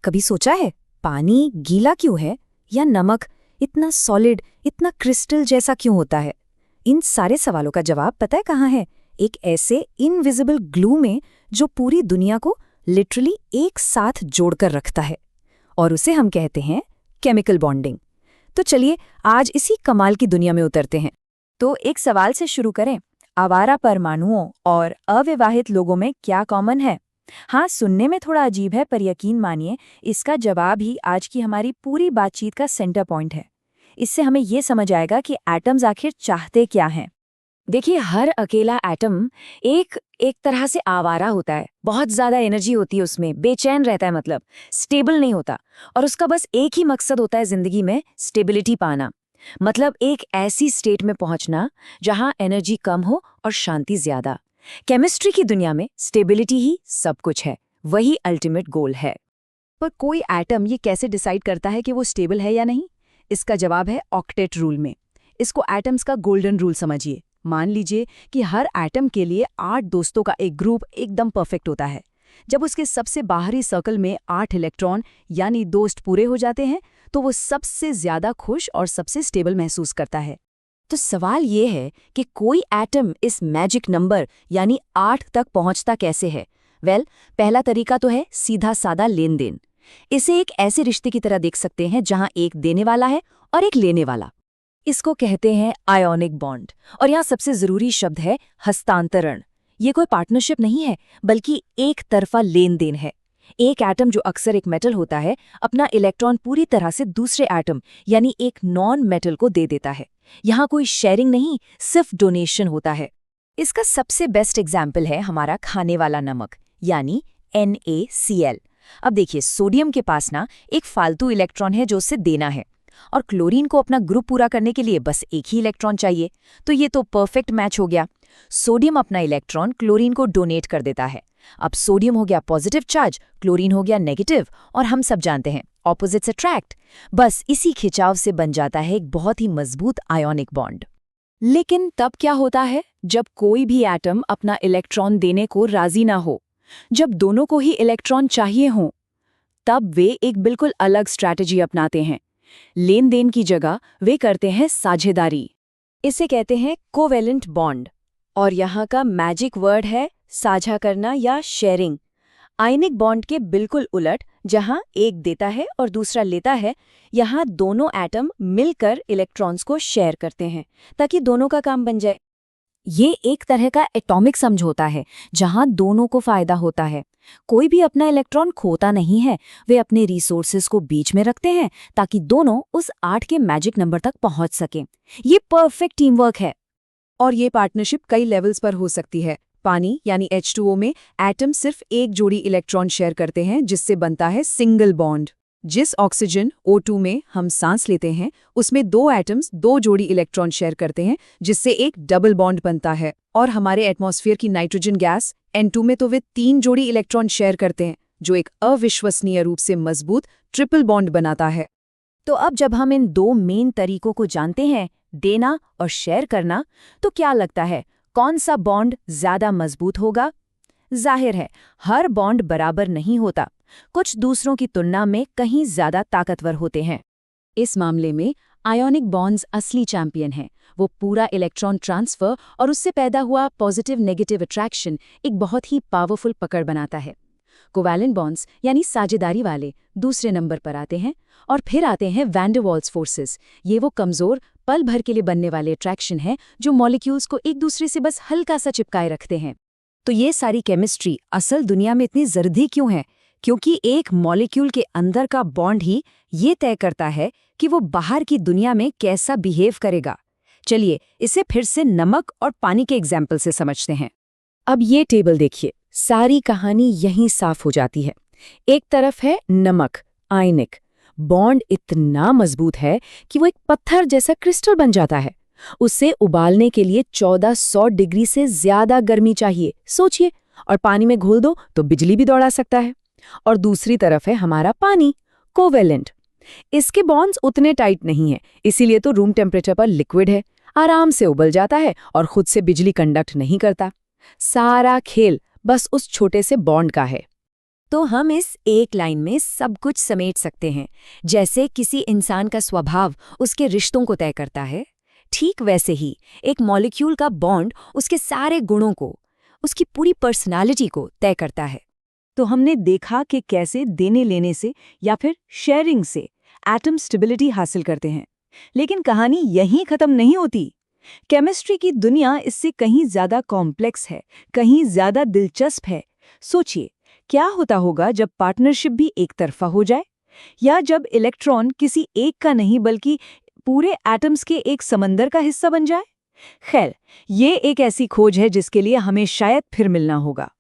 कभी सोचा है पानी गीला क्यों है, या नमक इतना सॉलिड, इतना क्रिस्टल जैसा क्यों होता है? इन सारे सवालों का जवाब पता है कहाँ है? एक ऐसे इनविजिबल ग्लू में जो पूरी दुनिया को लिटरली एक साथ जोड़कर रखता है, और उसे हम कहते हैं केमिकल बॉन्डिंग। तो चलिए आज इसी कमाल की दुनिया में उतरते हैं। तो एक सवाल से शुरू करें, आवारा परमाणुओं और अविवाहित लोगों में क्या कॉमन है? हाँ, सुनने में थोड़ा अजीब है, पर यकीन मानिए इसका जवाब ही आज की हमारी पूरी बातचीत का सेंटर पॉइंट है। इससे हमें ये समझ आएगा कि एटम्स आखिर चाहते क्या हैं। देखिए, हर अकेला एटम एक एक तरह से आवारा होता है, बहुत ज्यादा एनर्जी होती है उसमें, बेचैन रहता है, मतलब स्टेबल नहीं होता, और उसका बस एक ही मकसद होता है जिंदगी में, स्टेबिलिटी पाना। मतलब एक ऐसी स्टेट में पहुंचना जहां एनर्जी कम हो और शांति ज्यादा। केमिस्ट्री की दुनिया में स्टेबिलिटी ही सब कुछ है, वही अल्टीमेट गोल है। पर कोई एटम ये कैसे डिसाइड करता है कि वो स्टेबल है या नहीं? इसका जवाब है ऑक्टेट रूल में। इसको एटम्स का गोल्डन रूल समझिए। मान लीजिए कि हर एटम के लिए 8 दोस्तों का एक ग्रुप एकदम परफेक्ट होता है। जब उसके सबसे बाहरी सर्कल में 8 इलेक्ट्रॉन यानी दोस्त पूरे हो जाते हैं, तो वो सबसे ज्यादा खुश और सबसे स्टेबल महसूस करता है। तो सवाल ये है कि कोई एटम इस मैजिक नंबर यानी 8 तक पहुंचता कैसे है? पहला तरीका तो है सीधा सादा लेन देन। इसे एक ऐसे रिश्ते की तरह देख सकते हैं जहां एक देने वाला है और एक लेने वाला। इसको कहते हैं आयोनिक बॉन्ड, और यहाँ सबसे जरूरी शब्द है हस्तांतरण। ये कोई पार्टनरशिप नहीं है, बल्कि एक तरफा लेन देन है। एक एटम, जो अक्सर एक मेटल होता है, अपना इलेक्ट्रॉन पूरी तरह से दूसरे एटम यानी एक नॉन मेटल को दे देता है। यहाँ कोई शेयरिंग नहीं, सिर्फ डोनेशन होता है। इसका सबसे बेस्ट एग्जाम्पल है हमारा खाने वाला नमक यानी NaCl। अब देखिए, सोडियम के पास ना एक फालतू इलेक्ट्रॉन है जो उसे देना है, और क्लोरीन को अपना ग्रुप पूरा करने के लिए बस एक ही इलेक्ट्रॉन चाहिए। तो ये तो परफेक्ट मैच हो गया। सोडियम अपना इलेक्ट्रॉन क्लोरीन को डोनेट कर देता है। अब सोडियम हो गया पॉजिटिव चार्ज, क्लोरीन हो गया नेगेटिव, और हम सब जानते हैं ऑपोजिट्स अट्रैक्ट। बस इसी खिंचाव से बन जाता है एक बहुत ही मजबूत आयोनिक बॉन्ड। लेकिन तब क्या होता है जब कोई भी एटम अपना इलेक्ट्रॉन देने को राजी ना हो? जब दोनों को ही इलेक्ट्रॉन चाहिए हों, तब वे एक बिल्कुल अलग स्ट्रैटेजी अपनाते हैं। लेन देन की जगह वे करते हैं साझेदारी। इसे कहते हैं कोवेलेंट बॉन्ड, और यहाँ का मैजिक वर्ड है साझा करना या शेयरिंग। आयनिक बॉन्ड के बिल्कुल उलट, जहाँ एक देता है और दूसरा लेता है, यहाँ दोनों एटम मिलकर इलेक्ट्रॉन्स को शेयर करते हैं ताकि दोनों का काम बन जाए। ये एक तरह का एटॉमिक समझौता है जहां दोनों को फायदा होता है। कोई भी अपना इलेक्ट्रॉन खोता नहीं है, वे अपने रिसोर्सेज को बीच में रखते हैं ताकि दोनों उस 8 के मैजिक नंबर तक पहुंच सकें। ये परफेक्ट टीम वर्क है। और ये पार्टनरशिप कई लेवल्स पर हो सकती है। पानी यानी H2O में एटम सिर्फ एक जोड़ी इलेक्ट्रॉन शेयर करते हैं, जिससे बनता है सिंगल बॉन्ड। जिस ऑक्सीजन O2 में हम सांस लेते हैं, उसमें 2 एटम्स 2 जोड़ी इलेक्ट्रॉन शेयर करते हैं, जिससे एक डबल बॉन्ड बनता है। और हमारे एटमॉस्फेयर की नाइट्रोजन गैस N2 में तो वे 3 जोड़ी इलेक्ट्रॉन शेयर करते हैं, जो एक अविश्वसनीय रूप से मजबूत ट्रिपल बॉन्ड बनाता है। तो अब जब हम इन 2 मेन तरीकों को जानते हैं, देना और शेयर करना, तो क्या लगता है कौन सा बॉन्ड ज्यादा मजबूत होगा? जाहिर है, हर बॉन्ड बराबर नहीं होता। कुछ दूसरों की तुलना में कहीं ज्यादा ताकतवर होते हैं। इस मामले में आयोनिक बॉन्ड्स असली चैंपियन हैं। वो पूरा इलेक्ट्रॉन ट्रांसफर और उससे पैदा हुआ पॉजिटिव नेगेटिव अट्रैक्शन एक बहुत ही पावरफुल पकड़ बनाता है। कोवैलेंट बॉन्ड्स यानी साझेदारी वाले दूसरे नंबर पर आते हैं, और फिर आते हैं वैन डर वाल्स फोर्सेस। ये वो कमजोर, पल भर के लिए बनने वाले अट्रैक्शन है जो मॉलिक्यूल्स को एक दूसरे से बस हल्का सा चिपकाए रखते हैं। तो ये सारी केमिस्ट्री असल दुनिया में इतनी जरूरी क्यों है? क्योंकि एक मॉलिक्यूल के अंदर का बॉन्ड ही ये तय करता है कि वो बाहर की दुनिया में कैसा बिहेव करेगा। चलिए इसे फिर से नमक और पानी के एग्जाम्पल से समझते हैं। अब ये टेबल देखिए, सारी कहानी यहीं साफ हो जाती है। एक तरफ है नमक, आयनिक बॉन्ड इतना मजबूत है कि वो एक पत्थर जैसा क्रिस्टल बन जाता है। उसे उबालने के लिए 1400 डिग्री से ज्यादा गर्मी चाहिए, सोचिए, और पानी में घोल दो तो बिजली भी दौड़ा सकता है। और दूसरी तरफ है हमारा पानी, कोवेलेंट। इसके बॉन्ड्स उतने टाइट नहीं है, इसीलिए तो रूम टेम्परेचर पर लिक्विड है, आराम से उबल जाता है और खुद से बिजली कंडक्ट नहीं करता। सारा खेल बस उस छोटे से बॉन्ड का है। तो हम इस एक लाइन में सब कुछ समेट सकते हैं। जैसे किसी इंसान का स्वभाव उसके रिश्तों को तय करता है, ठीक वैसे ही एक मॉलिक्यूल का बॉन्ड उसके सारे गुणों को, उसकी पूरी पर्सनालिटी को तय करता है। तो हमने देखा कि कैसे देने लेने से या फिर शेयरिंग से एटम स्टेबिलिटी हासिल करते हैं। लेकिन कहानी यहीं खत्म नहीं होती। केमिस्ट्री की दुनिया इससे कहीं ज्यादा कॉम्प्लेक्स है, कहीं ज्यादा दिलचस्प है। सोचिए, क्या होता होगा जब पार्टनरशिप भी एक तरफा हो जाए, या जब इलेक्ट्रॉन किसी एक का नहीं बल्कि पूरे एटम्स के एक समंदर का हिस्सा बन जाए। खैर, ये एक ऐसी खोज है जिसके लिए हमें शायद फिर मिलना होगा।